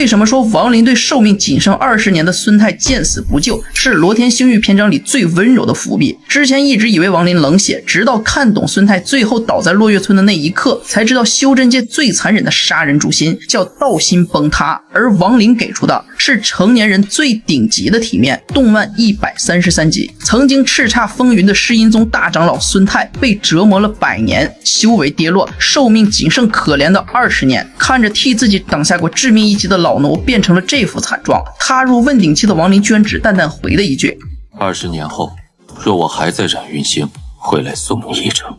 为什么说亡灵对寿命仅剩20年的孙泰见死不救是罗天星域篇章里最温柔的伏笔？之前一直以为亡灵冷血，直到看懂孙泰最后倒在落月村的那一刻，才知道修真界最残忍的杀人诛心叫道心崩塌，而亡灵给出的是成年人最顶级的体面。动漫133集，曾经叱咤风云的诗音宗大长老孙泰被折磨了100年，修为跌落，寿命仅剩可怜的20年，看着替自己挡下过致命一击的老奴变成了这副惨状，踏入问鼎期的亡灵居然只淡淡回了一句：20年后，若我还在染云星，会来送你一程。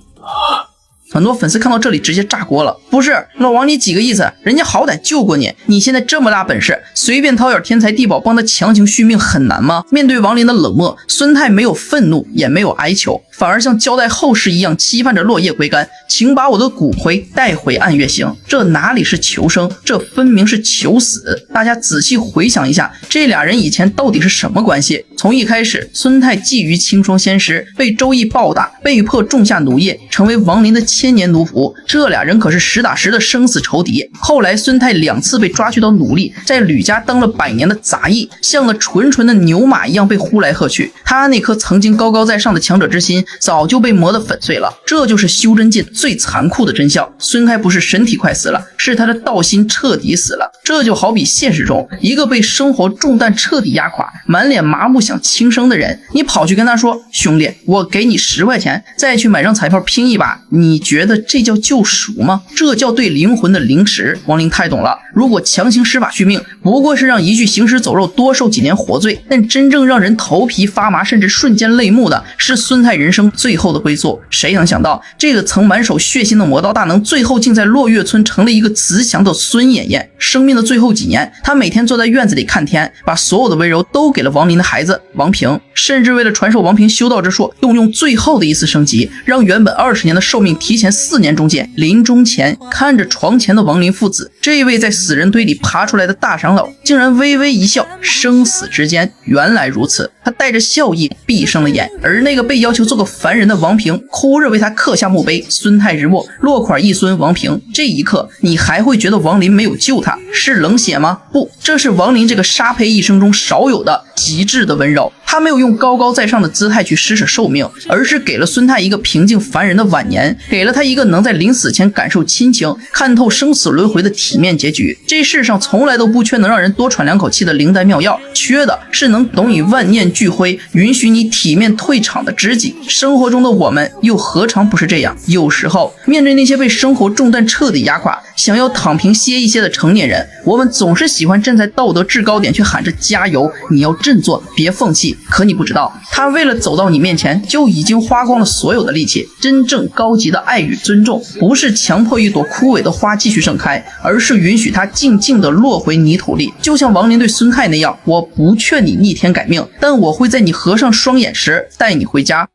很多粉丝看到这里直接炸锅了，不是老王你几个意思？人家好歹救过你，你现在这么大本事，随便掏点天才地宝帮他强行续命很难吗？面对亡灵的冷漠，孙泰没有愤怒也没有哀求，反而像交代后事一样期盼着落叶归根，请把我的骨灰带回暗月星。这哪里是求生，这分明是求死。大家仔细回想一下，这俩人以前到底是什么关系？从一开始孙泰觊觎青霜仙石，被周易暴打，被迫种下奴业，成为亡灵的千年奴仆，这俩人可是实打实的生死仇敌。后来孙泰2次被抓去到奴隶，在吕家当了100年的杂役，像个纯纯的牛马一样被呼来喝去，他那颗曾经高高在上的强者之心早就被磨得粉碎了。这就是修真界最残酷的真相，孙开不是身体快死了，是他的道心彻底死了。这就好比现实中一个被生活重担彻底压垮，满脸麻木想轻生的人，你跑去跟他说，兄弟我给你10块钱再去买张彩票拼一把，你觉得这叫救赎吗？这叫对灵魂的凌迟。亡灵太懂了，如果强行施法续命不过是让一具行尸走肉多受几年活罪，但真正让人头皮发麻甚至瞬间泪目的是孙泰人生最后的归宿。谁能想到这个曾满手血腥的魔道大能，最后竟在落月村成了一个慈祥的孙妍妍。生命的最后几年，他每天坐在院子里看天，把所有的温柔都给了亡灵的孩子王平，甚至为了传授王平修道之术，用最后的一次升级，让原本20年的寿命提前4年中间。临终前看着床前的亡灵父子，这位在死人堆里爬出来的大长老竟然微微一笑，生死之间原来如此。他带着笑意闭上了眼，而那个被要求做个凡人的王平哭着为他刻下墓碑，孙泰日没，落款一孙王平。这一刻你还会觉得亡灵没有救他是冷血吗？不，这是亡灵这个杀胚一生中少有的极致的温柔。他没有用高高在上的姿态去施舍寿命，而是给了孙泰一个平静凡人的晚年，给了他一个能在临死前感受亲情，看透生死轮回的体面结局。这世上从来都不缺能让人多喘2口气的灵丹妙药，缺的是能懂你万念俱灰，允许你体面退场的知己。生活中的我们又何尝不是这样？有时候面对那些被生活重担彻底压垮，想要躺平歇一歇的成年人，我们总是喜欢站在道德制高点去喊着加油，你要振作，别放弃。可你不知道，他为了走到你面前就已经花光了所有的力气。真正高级的爱与尊重，不是强迫一朵枯萎的花继续盛开，而是允许它静静地落回泥土里。就像亡灵对孙泰那样，我不劝你逆天改命，但我会在你合上双眼时带你回家。